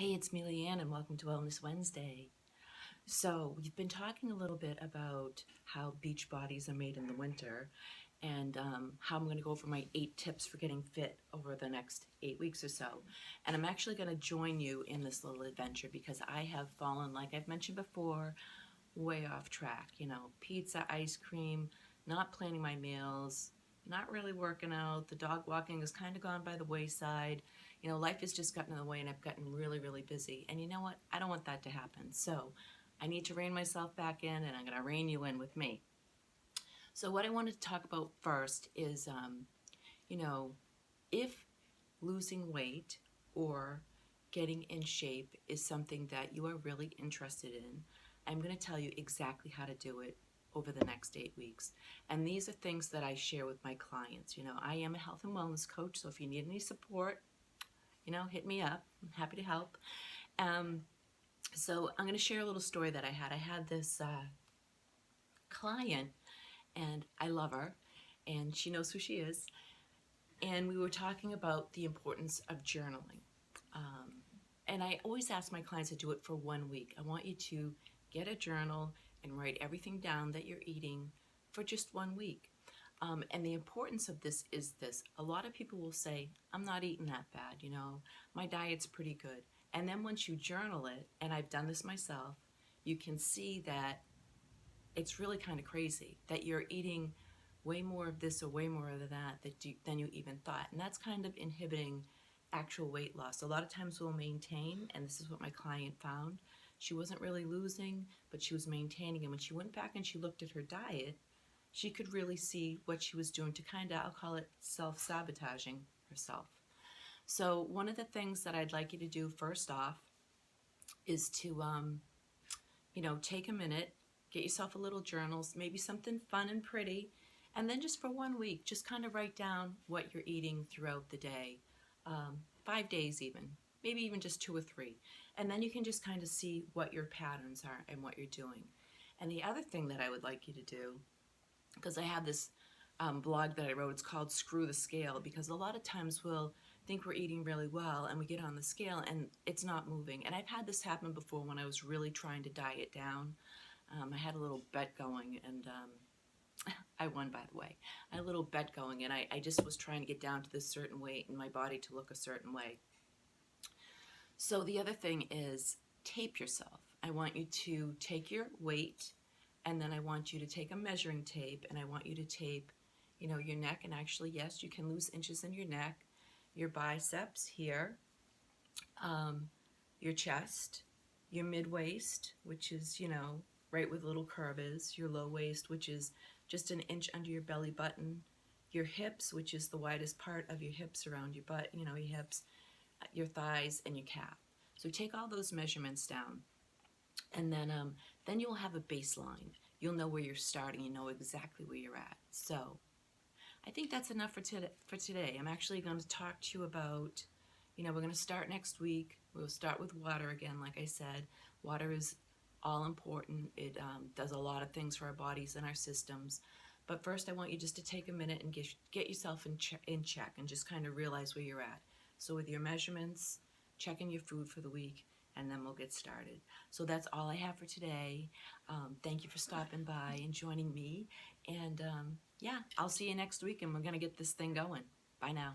Hey, it's me, Leanne, and welcome to Wellness Wednesday. So, we've been talking a little bit about how beach bodies are made in the winter and how I'm going to go over my 8 tips for getting fit over the next 8 weeks or so. And I'm actually going to join you in this little adventure because I have fallen, like I've mentioned before, way off track. Pizza, ice cream, not planning my meals, not really working out. The dog walking has kind of gone by the wayside. Life has just gotten in the way and I've gotten really, really busy. And you know what? I don't want that to happen. So I need to rein myself back in and I'm going to rein you in with me. So, what I wanted to talk about first is, you know, if losing weight or getting in shape is something that you are really interested in, I'm going to tell you exactly how to do it over the next 8 weeks. And these are things that I share with my clients. I am a health and wellness coach, so if you need any support, hit me up. I'm happy to help. Um, so I'm going to share a little story that I had. I had this client, and I love her, and she knows who she is. And we were talking about the importance of journaling. And I always ask my clients to do it for 1 week. I want you to get a journal and write everything down that you're eating for just 1 week. And the importance of this is this. A lot of people will say, I'm not eating that bad, my diet's pretty good. And then once you journal it, and I've done this myself, you can see that it's really kind of crazy that you're eating way more of this or way more of than you even thought. And that's kind of inhibiting actual weight loss. A lot of times we'll maintain, and this is what my client found. She wasn't really losing, but she was maintaining. And when she went back and she looked at her diet, she could really see what she was doing to kind of, I'll call it self-sabotaging herself. So one of the things that I'd like you to do first off is to, take a minute, get yourself a little journal, maybe something fun and pretty, and then just for 1 week, just kind of write down what you're eating throughout the day, 5 days even, maybe even just 2 or 3. And then you can just kind of see what your patterns are and what you're doing. And the other thing that I would like you to do, because I have this blog that I wrote, it's called Screw the Scale, because a lot of times we'll think we're eating really well and we get on the scale and it's not moving. And I've had this happen before when I was really trying to diet down. I had a little bet going, and I won, by the way. I had a little bet going, and I just was trying to get down to this certain weight and my body to look a certain way. So the other thing is tape yourself. I want you to take your weight, and then I want you to take a measuring tape, and I want you to tape, your neck. And actually, yes, you can lose inches in your neck, your biceps here, your chest, your mid-waist, which is, right where the little curve is, your low waist, which is just an inch under your belly button, your hips, which is the widest part of your hips around your butt, your hips, your thighs, and your calf. So take all those measurements down, and then you'll have a baseline. You'll know where you're starting. You know exactly where you're at. So I think that's enough for today. I'm actually going to talk to you about, we're going to start next week. We'll start with water again. Like I said, water is all important. It does a lot of things for our bodies and our systems. But first, I want you just to take a minute and get yourself in check and just kind of realize where you're at. So with your measurements, checking your food for the week, and then we'll get started. So that's all I have for today. Thank you for stopping by and joining me. And yeah, I'll see you next week, and we're going to get this thing going. Bye now.